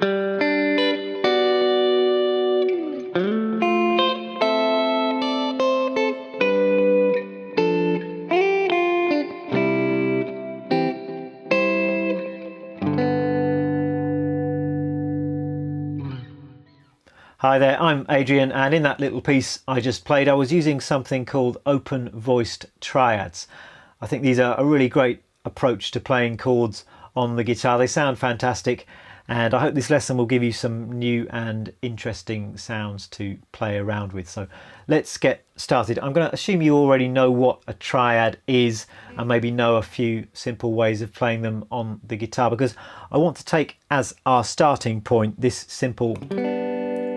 Hi there, I'm Adrian, and in that little piece I just played I was using something called open voiced triads. I think these are a really great approach to playing chords on the guitar. They sound fantastic, and I hope this lesson will give you some new and interesting sounds to play around with. So let's get started. I'm going to assume you already know what a triad is and maybe know a few simple ways of playing them on the guitar, because I want to take as our starting point this simple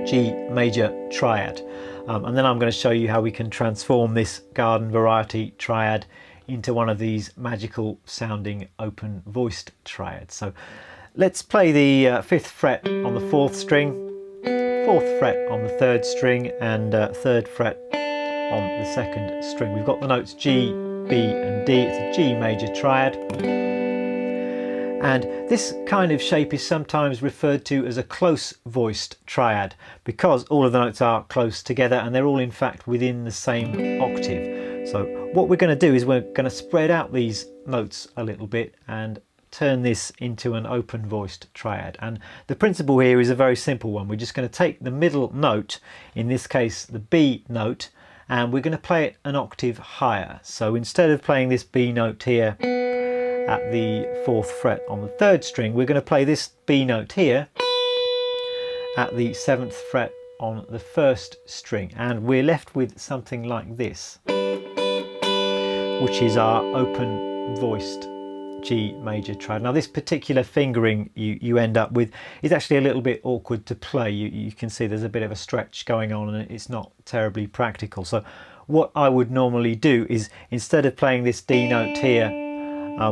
G major triad, and then I'm going to show you how we can transform this garden variety triad into one of these magical sounding open voiced triads. So let's play the 5th fret on the 4th string, 4th fret on the 3rd string, and 3rd fret on the 2nd string. We've got the notes G, B and D. It's a G major triad. And this kind of shape is sometimes referred to as a close voiced triad because all of the notes are close together and they're all in fact within the same octave. So what we're going to do is we're going to spread out these notes a little bit and turn this into an open voiced triad. And the principle here is a very simple one. We're just going to take the middle note, in this case the B note, and we're going to play it an octave higher. So instead of playing this B note here at the 4th fret on the 3rd string, we're going to play this B note here at the 7th fret on the 1st string, and we're left with something like this, which is our open voiced G major triad. Now this particular fingering you end up with is actually a little bit awkward to play. You can see there's a bit of a stretch going on and it's not terribly practical. So what I would normally do is, instead of playing this D note here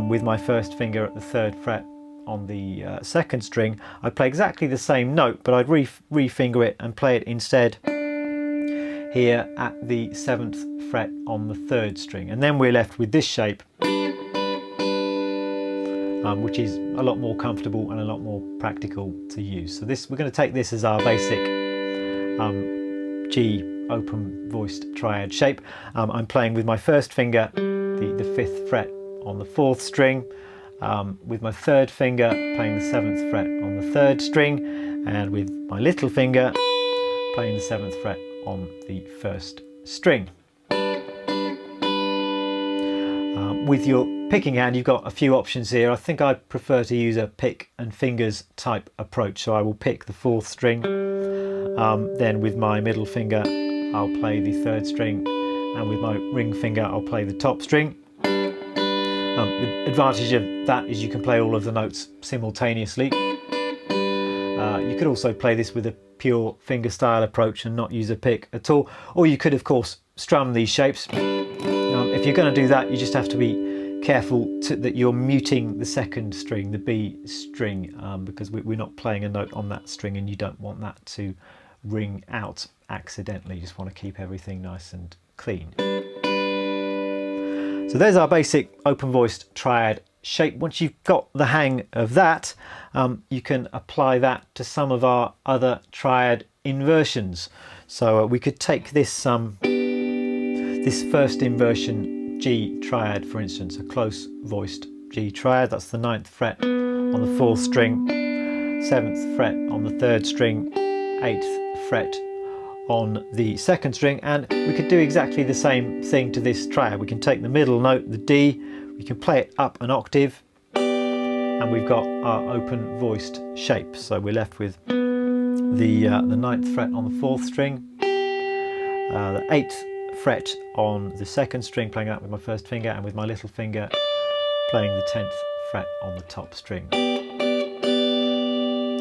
with my 1st finger at the 3rd fret on the 2nd string, I'd play exactly the same note, but I'd re-finger it and play it instead here at the 7th fret on the 3rd string. And then we're left with this shape, which is a lot more comfortable and a lot more practical to use. So we're going to take this as our basic G open voiced triad shape. I'm playing with my 1st finger, the 5th fret on the 4th string, with my 3rd finger playing the 7th fret on the 3rd string, and with my little finger playing the 7th fret on the 1st string. With your picking hand you've got a few options here. I think I prefer to use a pick and fingers type approach, so I will pick the 4th string, then with my middle finger I'll play the 3rd string, and with my ring finger I'll play the top string. The advantage of that is you can play all of the notes simultaneously. You could also play this with a pure fingerstyle approach and not use a pick at all, or you could of course strum these shapes. If you're going to do that, you just have to be careful that you're muting the 2nd string, the B string, because we're not playing a note on that string and you don't want that to ring out accidentally. You just want to keep everything nice and clean. So there's our basic open voiced triad shape. Once you've got the hang of that, you can apply that to some of our other triad inversions. So we could take this 1st inversion G triad, for instance, a close voiced G triad. That's the 9th fret on the 4th string, 7th fret on the 3rd string, 8th fret on the 2nd string, and we could do exactly the same thing to this triad. We can take the middle note, the D, we can play it up an octave, and we've got our open voiced shape. So we're left with the 9th fret on the 4th string, the 8th fret on the 2nd string, playing that with my 1st finger, and with my little finger playing the 10th fret on the top string.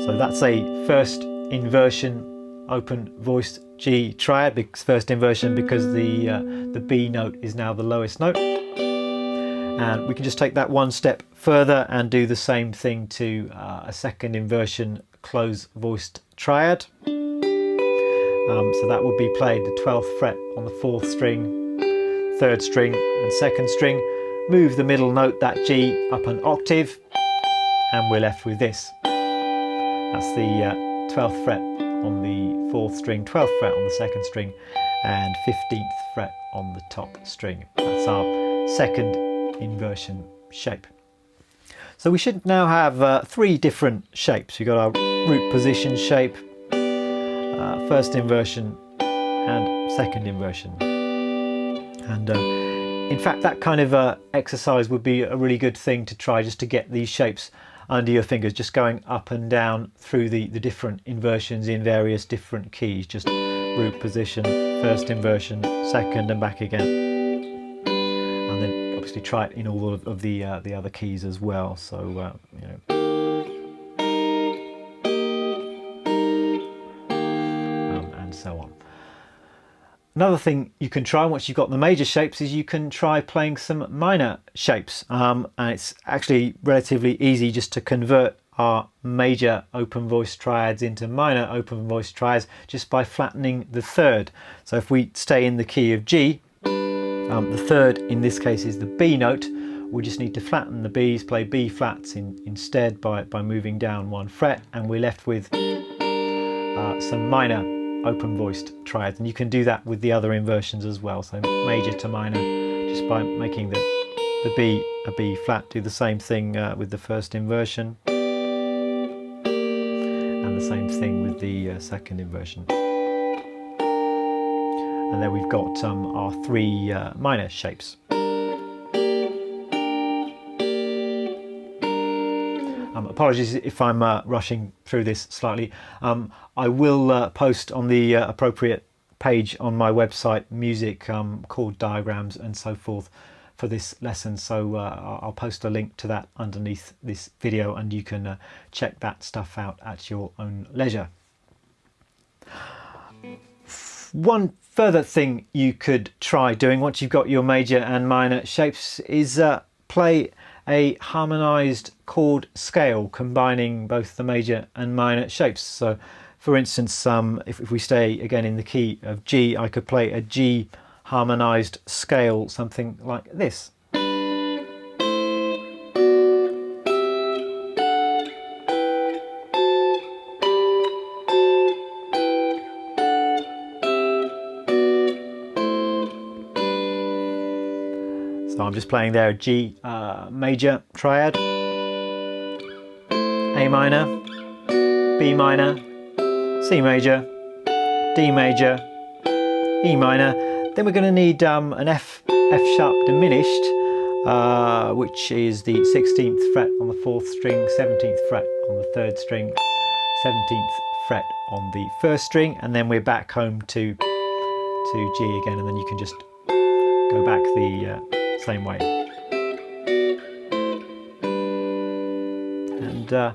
So that's a 1st inversion open voiced G triad, 1st inversion because the B note is now the lowest note. And we can just take that one step further and do the same thing to a 2nd inversion close voiced triad. So that would be played the 12th fret on the 4th string, 3rd string and 2nd string. Move the middle note, that G, up an octave, and we're left with this. That's the 12th fret on the 4th string, 12th fret on the 2nd string, and 15th fret on the top string. That's our second inversion shape. So we should now have 3 different shapes. We've got our root position shape, first inversion and second inversion. And in fact, that kind of exercise would be a really good thing to try, just to get these shapes under your fingers, just going up and down through the different inversions in various different keys. Just root position, first inversion, second, and back again. And then obviously try it in all of the other keys as well. So you know, and so on. Another thing you can try once you've got the major shapes is you can try playing some minor shapes, and it's actually relatively easy just to convert our major open voice triads into minor open voice triads just by flattening the third. So if we stay in the key of G, the third in this case is the B note. We just need to flatten the B's, play B flats instead by moving down 1 fret, and we're left with some minor open voiced triads. And you can do that with the other inversions as well. So major to minor, just by making the B a B flat. Do the same thing with the first inversion, and the same thing with the second inversion. And then we've got our 3 minor shapes. Apologies if I'm rushing through this slightly. I will post on the appropriate page on my website music, chord diagrams and so forth for this lesson, so I'll post a link to that underneath this video, and you can check that stuff out at your own leisure. One further thing you could try doing once you've got your major and minor shapes is play a harmonized chord scale combining both the major and minor shapes. So for instance, if we stay again in the key of G, I could play a G harmonized scale, something like this. So I'm just playing there a G major triad, A minor, B minor, C major, D major, E minor. Then we're going to need an F sharp diminished, which is the 16th fret on the 4th string, 17th fret on the 3rd string, 17th fret on the 1st string, and then we're back home to G again, and then you can just go back the same way. And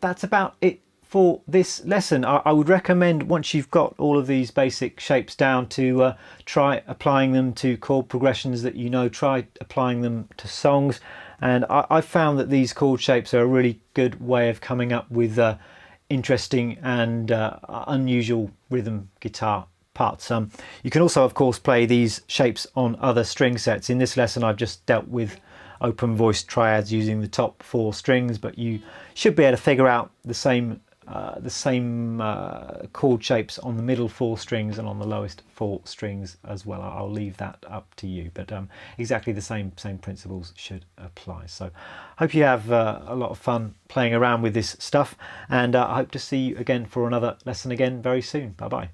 that's about it for this lesson. I would recommend, once you've got all of these basic shapes down, to try applying them to chord progressions that you know, try applying them to songs. And I found that these chord shapes are a really good way of coming up with interesting and unusual rhythm guitar parts. You can also, of course, play these shapes on other string sets. In this lesson I've just dealt with open voice triads using the top 4 strings, but you should be able to figure out the same chord shapes on the middle 4 strings and on the lowest 4 strings as well. I'll leave that up to you, but exactly the same principles should apply. So hope you have a lot of fun playing around with this stuff, and I hope to see you again for another lesson again very soon. Bye bye.